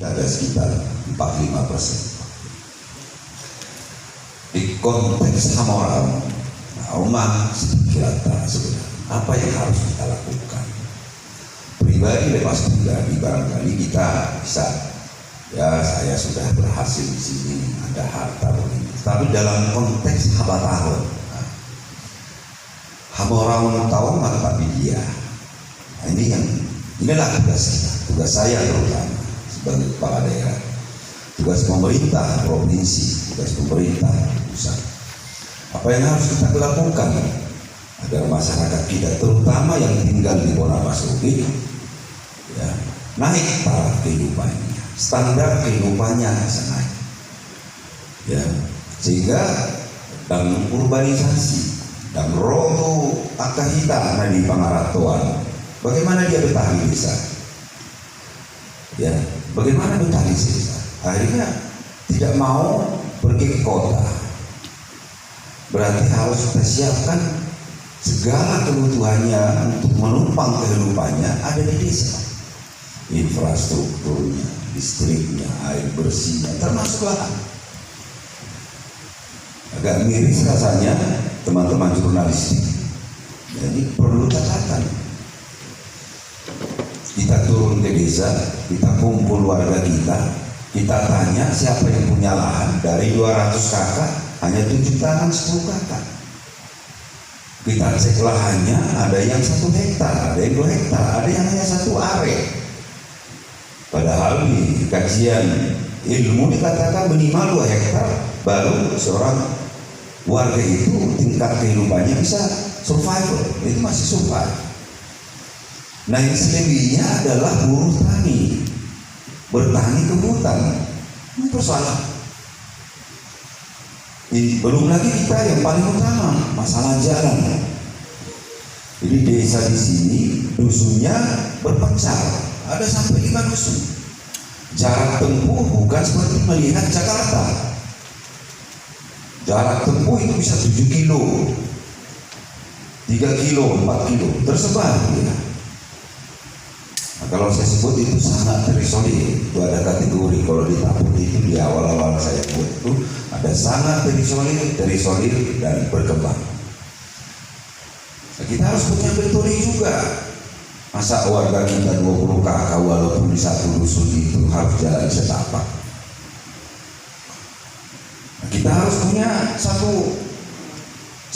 ada sekitar 45%. Di konteks Hamorau, umat kira-kira sebenarnya apa yang harus kita lakukan? Pribadi lepas pribadi barangkali kita bisa, ya saya sudah berhasil di sini, ada harta begini. Tapi dalam konteks Habatahun, Hamorau tahu tapi dia. Nah, inilah tugas kita, tugas saya terutama sebagai kepala daerah, tugas pemerintah provinsi, tugas pemerintah pusat. Apa yang harus kita lakukan agar masyarakat kita, terutama yang tinggal di Bonapasuki, ya, naik taraf kehidupannya, standar kehidupannya bisa naik, ya, sehingga dan urbanisasi dan roto akahita di Pangaratuan, bagaimana dia betah di desa, ya, bagaimana betah di desa, akhirnya tidak mau pergi ke kota. Berarti harus kita siapkan segala kebutuhannya untuk menumpang kehidupannya ada di desa. Infrastrukturnya, listriknya, air bersihnya, termasuk lahan. Agak miris rasanya teman-teman jurnalistik. Jadi perlu catatan. Kita turun ke desa, kita kumpul warga kita tanya siapa yang punya lahan. Dari 200 kakak hanya 7 tangan 10 kakak. Kita cek lahannya, ada yang 1 hektar, ada yang 2 hektar, ada yang hanya 1 are. Padahal di kajian ilmu dikatakan minimal 2 hektar baru seorang warga itu tingkat kehidupannya bisa survival, itu masih survive. Nah, yang selebihnya adalah buruh tani, bertani ke hutan. Ini persoalan. Belum lagi kita yang paling utama, masalah jalan. Jadi desa di sini dusunnya berpencar, ada sampai 5 dusun. Jarak tempuh bukan seperti melihat Jakarta. Jarak tempuh itu bisa 7 kilo, 3 kilo, 4 kilo, tersebar ya. Nah, kalau saya sebut itu sangat terisolir, itu ada kategori. Kalau di Taput itu di awal-awal saya buat itu ada sangat terisolir dan berkembang. Nah, kita harus punya metode juga. Masa warga kita 20 kakak walaupun di satu dusun itu harus jalan setapak. Nah, kita harus punya satu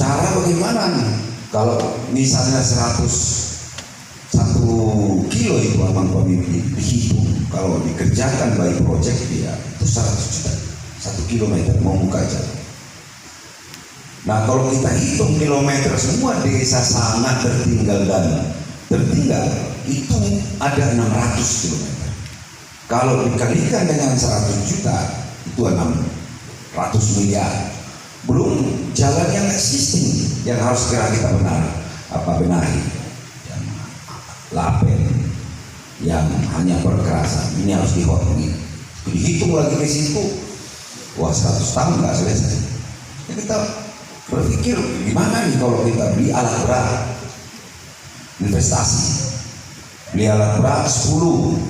cara bagaimana nih. Kalau misalnya 101 kilo itu abang pemimpin dihitung, kalau dikerjakan by project dia itu 100 juta 1 kilometer mau buka jalan. Nah, kalau kita hitung kilometer semua desa sangat tertinggal itu ada 600 kilometer. Kalau dikalikan dengan 100 juta itu 600 miliar. Belum jalan yang existing yang harus kita benahi, yang lapen, yang hanya perkerasan, ini harus dihitung lagi ke situ. Wah, 100 tahun nggak selesai. Ya, kita berpikir gimana nih kalau kita beli alat berat, investasi, beli alat berat 10,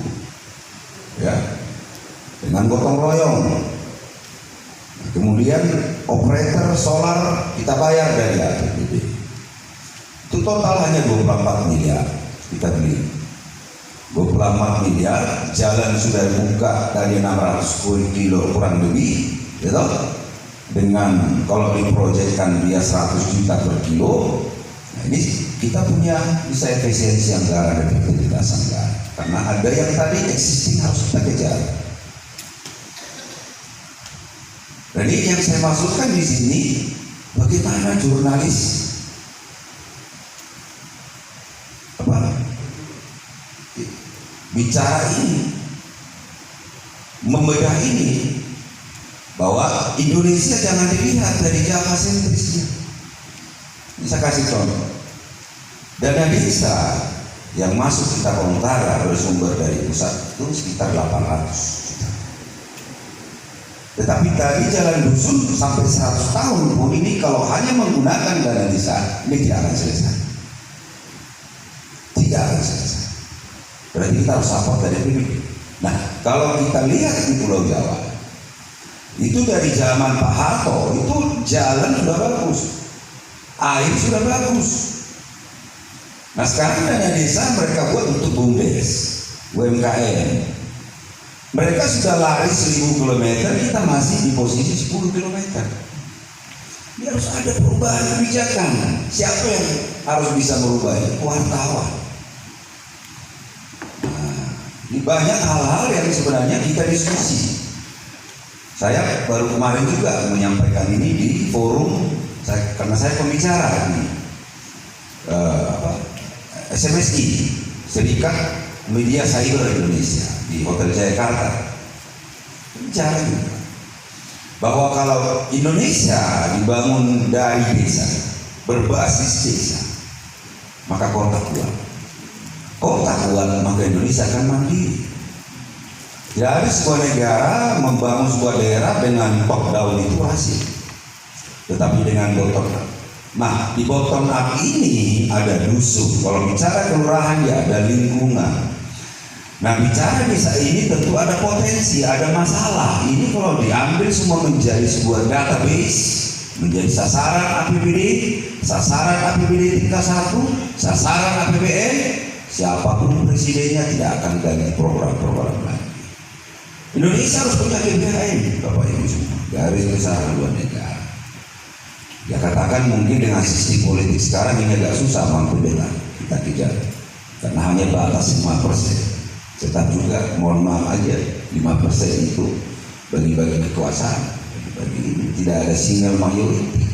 ya, dengan gotong royong. Kemudian operator solar kita bayar dari APBD. Itu total hanya 24 miliar kita beli. 24 miliar, jalan sudah buka dari 600 kilo kurang lebih, gitu. Dengan kalau diproyekkan dia 100 juta per kilo, nah ini kita punya bisa efisiensi anggaran dan efektivitas anggaran. Karena ada yang tadi existing harus kita kejar. Jadi yang saya maksudkan di sini, bagaimana jurnalis bicara ini, membedah ini, bahwa Indonesia jangan dilihat dari Java sentrisnya. Bisa kasih contoh, dana desa yang masuk kita Utara bersumber dari pusat itu sekitar 800 juta. Tetapi tadi jalan dusun sampai 100 tahun pun ini kalau hanya menggunakan dana desa ini tidak akan selesai. Tidak akan selesai. Berarti kita harus support dari PBB. Nah, kalau kita lihat di Pulau Jawa, itu dari zaman Pak Harto, itu jalan sudah bagus, air sudah bagus. Nah, sekarang dana desa mereka buat untuk BUMDes, UMKM. Mereka sudah lari 1000 km, kita masih di posisi 10 km. Ini harus ada perubahan kebijakan. Siapa yang harus bisa merubahnya? Wartawan. Nah, ini banyak hal-hal yang sebenarnya kita diskusi. Saya baru kemarin juga menyampaikan ini di forum, karena saya pembicara di SMSI, Serikat Media Cyber Indonesia, di Hotel Jayakarta. Bicara juga bahwa kalau Indonesia dibangun dari desa, berbasis desa, maka kota kuat. Kota kuat, maka Indonesia akan mandiri. Tidak ada sebuah negara membangun sebuah daerah dengan top down itu hasil, tetapi dengan bottom up. Nah, di bottom up ini ada dusun. Kalau bicara kelurahan ya ada lingkungan. Nah, bicara desa ini tentu ada potensi, ada masalah. Ini kalau diambil semua menjadi sebuah database, menjadi sasaran APBD tingkat 1, sasaran APBN, siapapun presidennya tidak akan ganti program-program lain. Indonesia harus punya GBHN, Bapak Ibu semua, garis besar haluan negara. Ya katakan mungkin dengan sistem politik sekarang ini agak susah mampu bela kita kejar, karena hanya batas 5%. Tetap juga mohon maaf aja 5% itu bagi-bagi kekuasaan, bagi tidak ada single majority.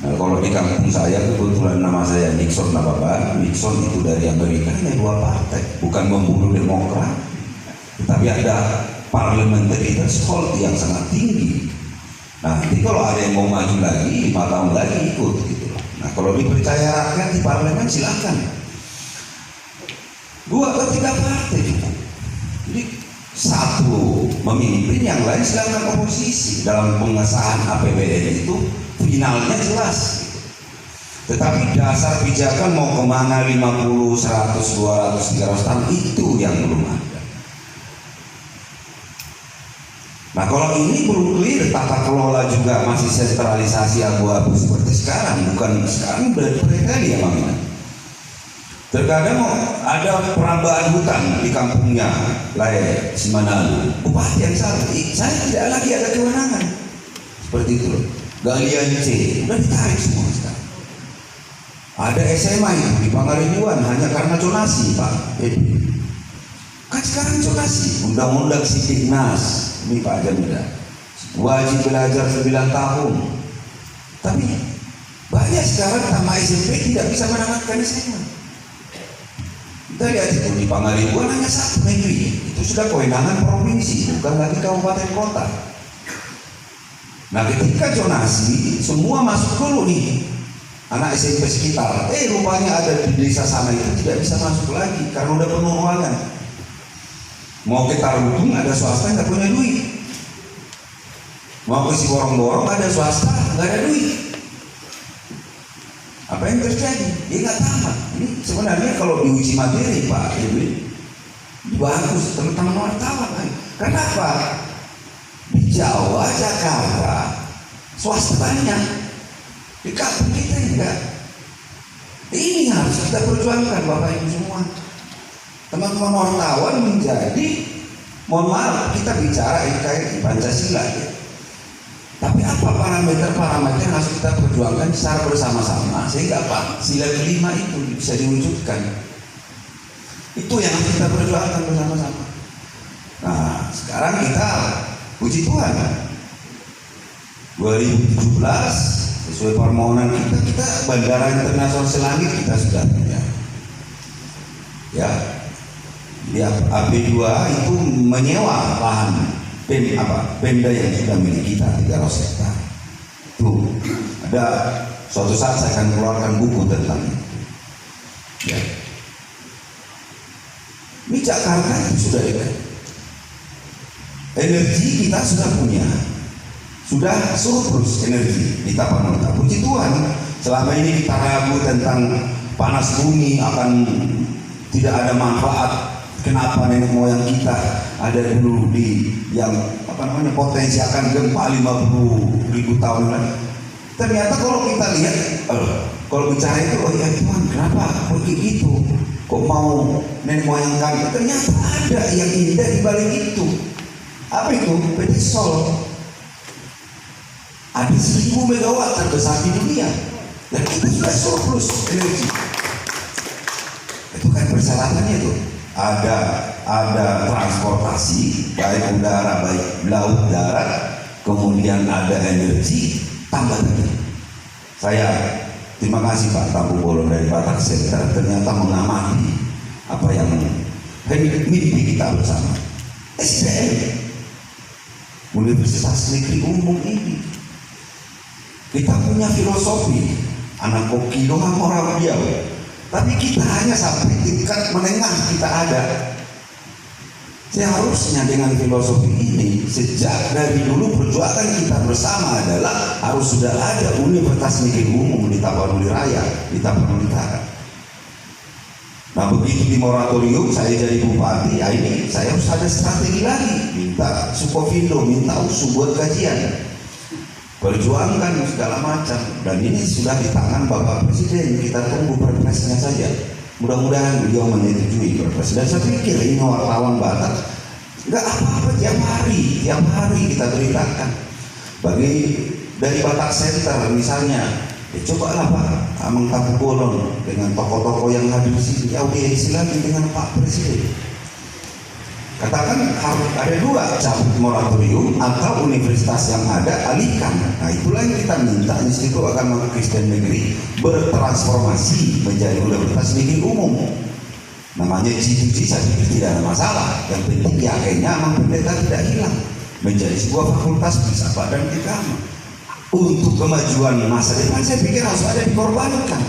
Nah, kalau di kampung saya kebetulan nama saya Nixon Nababan. Nixon itu dari Amerika, hanya 2 partai, bukan membunuh Demokrat, tetapi ada parliamentary threshold yang sangat tinggi. Nah, nanti kalau ada yang mau maju lagi 5 tahun lagi ikut gitu. Nah, kalau dipercaya rakyat di parlemen silakan. 2 atau 3 partai cukup. Jadi 1 memimpin, yang lain silakan oposisi. Dalam pengesahan APBN itu finalnya jelas gitu. Tetapi dasar pijakan mau kemana 50, 100, 200, 300 tahun itu yang belum ada. Nah, kalau ini belum clear, tata kelola juga masih sentralisasi abu-abu seperti sekarang. Bukan sekarang udah berkali ya Bang. Terkadang ada perambahan hutan di kampungnya Lae Simanalu, bupati yang salah, saya tidak lagi ada kewenangan seperti itu loh. Galian C udah ditarik semua sekarang. Ada SMA itu di Pangaribuan hanya karena zonasi Pak. Kan sekarang zonasi, undang-undang Sidiknas ini Pak Jamila, wajib belajar 9 tahun. Tapi banyak sekarang tamat SMP tidak bisa mendapatkan SMA. Kita lihat itu di Pangaribuan hanya 1 negeri, itu sudah kewenangan provinsi, bukan lagi kabupaten kota. Nah, ketika zonasi semua masuk dulu nih anak SMP sekitar, rupanya ada di desa sana itu tidak bisa masuk lagi karena udah penuh ruangan. Mau ke Taruntung ada swasta nggak punya duit, mau ke Siborong-borong ada swasta nggak ada duit. Apa yang terjadi? Dia nggak tamat. Ini sebenarnya kalau diuji materi Pak Edwin bagus tentang wartawan. Kenapa? Di Jawa, Jakarta swasta banyak, di kampung kita enggak. Ini harus kita perjuangkan Bapak Ibu semua. Teman-teman wartawan menjadi, mohon maaf kita bicara NKRI Pancasila ya. Tapi apa parameter-parameter yang harus kita perjuangkan secara bersama-sama sehingga apa? Sila kelima itu bisa diwujudkan. Itu yang harus kita perjuangkan bersama-sama. Nah, sekarang kita puji Tuhan 2017 sesuai permohonan kita Bandara Internasional Selangit kita sudah punya. Ya. Di AP2 itu menyewa lahan Pemda yang sudah milik kita 300 hektar. Tuh, ada suatu saat saya akan keluarkan buku tentang itu. Ya. Ini Jakarta itu sudah dekat. Energi kita sudah punya, sudah surplus energi di Tapanuli. Puji Tuhan, selama ini kita ragu tentang panas bumi akan tidak ada manfaat Kenapa nenek moyang kita ada dulu di yang potensi akan gempa 50.000 tahun lagi. Ternyata kalau kita lihat, kalau bicara itu, oh ya Tuhan, kenapa begitu? Kok mau nenek moyang kami? Ternyata ada yang indah di balik itu. Apa itu? PT Sol. Ada 1000 megawatt terbesar di dunia, dan kita sudah surplus energi. Itu kan persyaratannya tuh. Ada transportasi baik udara baik laut darat, kemudian ada energi tambah lagi. Saya terima kasih Pak Tampu Bolon dari Batak Center ternyata mengamati apa yang mimpi kita bersama. SDM Universitas Negeri Umum ini kita punya filosofi anak koki doang orang dia. Tapi kita hanya sampai tingkat menengah kita ada. Seharusnya dengan filosofi ini sejak dari dulu perjuangan kita bersama adalah harus sudah ada Universitas Negeri Umum di Tapanuli Raya, di Tapanuli Utara. Nah begitu di moratorium saya jadi bupati, ya ini saya harus ada strategi lagi, minta Sukovindo, minta USU buat kajian. Perjuangkan segala macam, dan ini sudah di tangan Bapak Presiden. Kita tunggu perpresnya saja. Mudah-mudahan beliau menyetujui perpres. Dan saya pikir ini wartawan Batak nggak apa-apa, tiap hari kita beritakan. Dari Batak Center misalnya, cobalah Pak Ameng Tampu Bolon dengan tokoh-tokoh yang hadir di sini audiensi lagi dengan Pak Presiden. Katakan harus ada 2, cabut moratorium atau universitas yang ada alihkan. Nah itulah yang kita minta Institut Agama Kristen Negeri bertransformasi menjadi Universitas Negeri Umum. Namanya G2G saya pikir tidak ada masalah. Yang penting ya kayaknya memang pendeta tidak hilang menjadi sebuah fakultas filsafat dan agama. Untuk kemajuan masa depan saya pikir harus ada dikorbankan.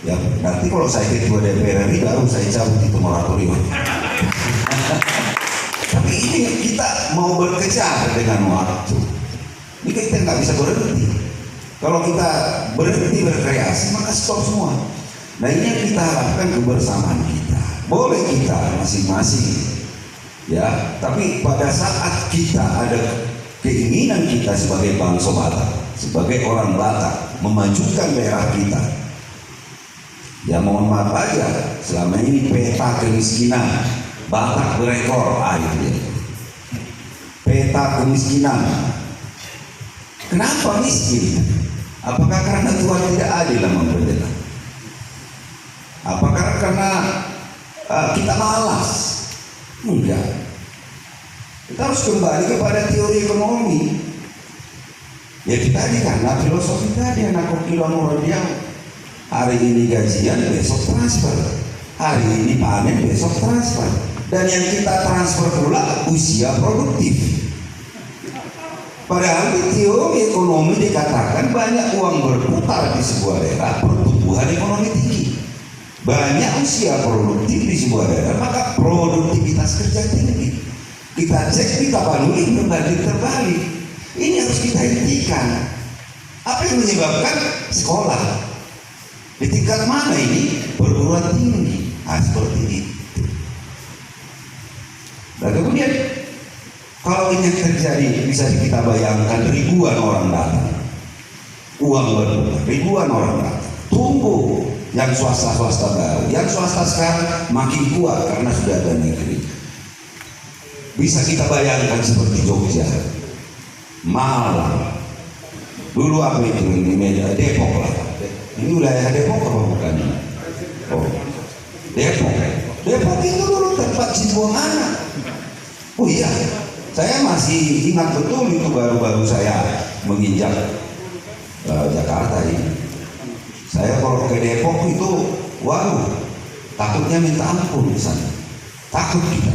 Ya, nanti kalau saya ketua DPR RI baru saya cabut itu moratorium. Tapi ini kita mau berkejar dengan waktu. Ini kita nggak bisa berhenti. Kalau kita berhenti berkreasi maka stop semua. Nah ini yang kita harapkan kebersamaan kita. Boleh kita masing-masing, ya. Tapi pada saat kita ada keinginan kita sebagai bangsa Batak, sebagai orang Batak memajukan daerah kita. Ya mohon maaf aja, selama ini peta kemiskinan Batak berekor itu. Peta kemiskinan. Kenapa miskin? Apakah karena Tuhan tidak adil memberikan? Apakah karena kita malas? Enggak. Kita harus kembali kepada teori ekonomi. Ya kita tadi karena filosofi tadi anak kokiluan moral dia. Hari ini gajian, besok transfer. Hari ini panen, besok transfer. Dan yang kita transfer pula usia produktif. Padahal di teori ekonomi dikatakan banyak uang berputar di sebuah daerah, pertumbuhan ekonomi tinggi. Banyak usia produktif di sebuah daerah, maka produktivitas kerja tinggi. Kita cek di Tapanuli terbalik. Ini harus kita hentikan. Apa yang menyebabkan sekolah? Di tingkat mana ini? Perguruan tinggi. Nah, seperti itu. Nah kemudian kalau ini terjadi, bisa kita bayangkan ribuan orang datang, uang berputar, ribuan orang datang. Tunggu yang swasta baru, yang swasta sekarang makin kuat karena sudah ada negeri. Bisa kita bayangkan seperti Jogja, Malang, dulu apa itu di media Depok lah. Ini wilayah Depok apa bukan? Oh, Depok itu dulu tempat buang anak. Oh iya, saya masih ingat betul itu baru-baru saya menginjak Jakarta ini. Saya kalau ke Depok itu, waduh, takutnya minta ampun di sana. Takut kita.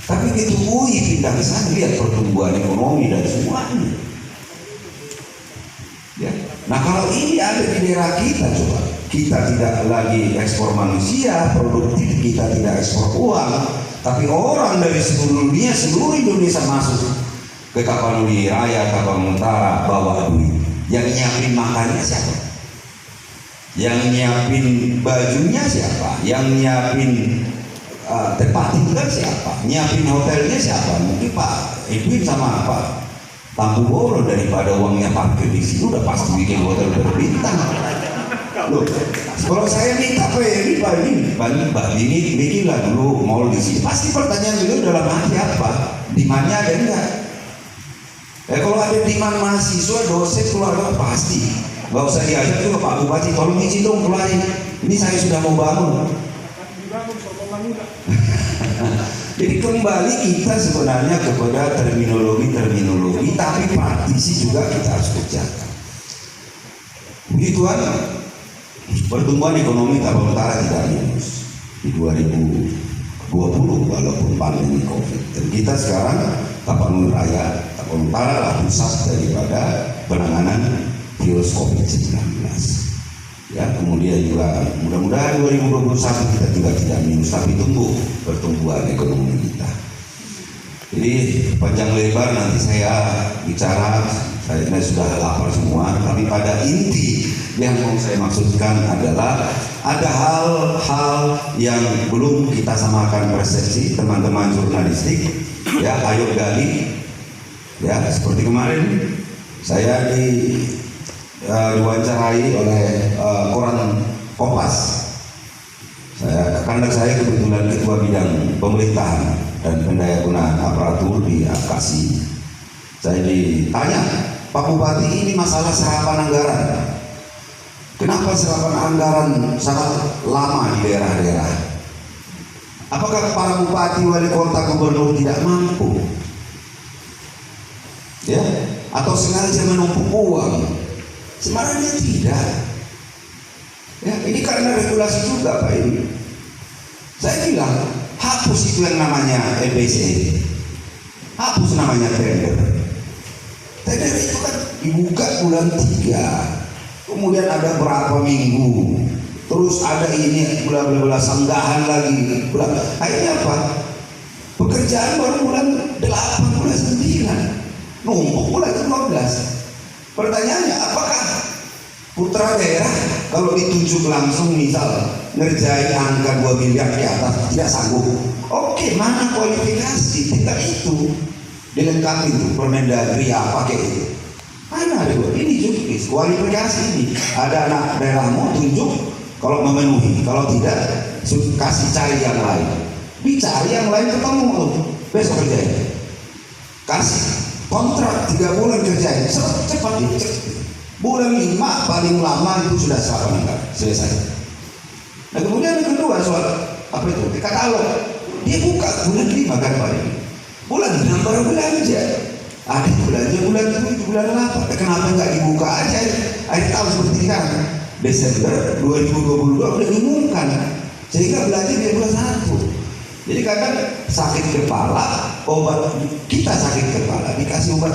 Tapi itu pindah ke sana, lihat pertumbuhan ekonomi dan semuanya. Ya. Nah kalau ini ada di daerah kita, coba kita tidak lagi ekspor manusia, produktif, kita tidak ekspor uang, tapi orang dari seluruh Indonesia masuk ke Tapanuli Raya, Tapanuli Utara, bawa duit. Yang nyiapin makannya siapa? Yang nyiapin bajunya siapa? Yang nyiapin tempat tinggal siapa? Nyiapin hotelnya siapa? Mungkin Pak Edwin sama Pak Tambu Boro. Daripada uangnya parkir di situ udah pasti bikin hotel berbintang. Loh, kalau saya minta Pak ini bikinlah dulu mall di sini. Pasti pertanyaan dulu dalam hati apa? Demandnya ada enggak? Kalau ada demand mahasiswa, dosen, keluarga pasti. Gak usah diajak juga Pak Bupati, tolong izin dong keluarin. Ini saya sudah mau bangun. Jadi kembali kita sebenarnya kepada terminologi, tapi praktisi juga kita harus kerjakan. Puji Tuhan, pertumbuhan ekonomi Tapal Utara tidak minus di 2020 walaupun pandemi COVID. Dan kita sekarang Tapanuli Raya, Tapal Utara lah pusat daripada penanganan virus COVID-19. Ya, kemudian juga mudah-mudahan 2021 kita juga tidak minus, tapi tumbuh pertumbuhan ekonomi kita. Jadi panjang lebar nanti saya bicara, saya sudah lapar semua, tapi pada inti yang mau saya maksudkan adalah ada hal-hal yang belum kita samakan persepsi teman-teman jurnalistik. Ya, ayo gali. Ya, seperti kemarin saya diwawancarai oleh koran Kompas. Karena saya kebetulan ketua bidang pemerintahan dan pendayagunaan aparatur di Apkasi. Saya ditanya, Pak Bupati, ini masalah serapan anggaran. Kenapa serapan anggaran sangat lama di daerah-daerah? Apakah para bupati, wali kota, gubernur tidak mampu? Ya, atau sengaja menumpuk uang? Sebenarnya tidak. Ya, ini karena regulasi juga Pak ini. Saya bilang hapus itu yang namanya EBC, hapus namanya tender. Tender itu kan dibuka bulan 3, kemudian ada berapa minggu, terus ada ini bulan sanggahan lagi, akhirnya apa? Pekerjaan baru bulan 8, bulan 9, numpuk bulan 12. Pertanyaannya, apakah putra daerah kalau ditunjuk langsung misal ngerjain angka 2 miliar di atas tidak sanggup? Oke, mana kualifikasi? Tinggal itu dilengkapi tuh Permendagri apa kayak itu. Mana ada ini juga kualifikasi ini. Ada anak daerahmu tunjuk kalau memenuhi, kalau tidak kasih cari yang lain. Dicari yang lain ketemu tuh besok kerjain. Kasih kontrak 3 bulan kerjain, cepat bulan 5 paling lama itu sudah selesai. Nah, kemudian yang kedua soal apa itu? Katalog. Dia buka bulan 5 kan Pak ini. Bulan 6 baru belanja. Ada belanja bulan 7, bulan 8. Kenapa nggak dibuka aja akhir tahun seperti sekarang? Desember 2022 udah diumumkan. Sehingga belanja di bulan 1. Jadi kadang sakit kepala, obat kita sakit kepala dikasih obat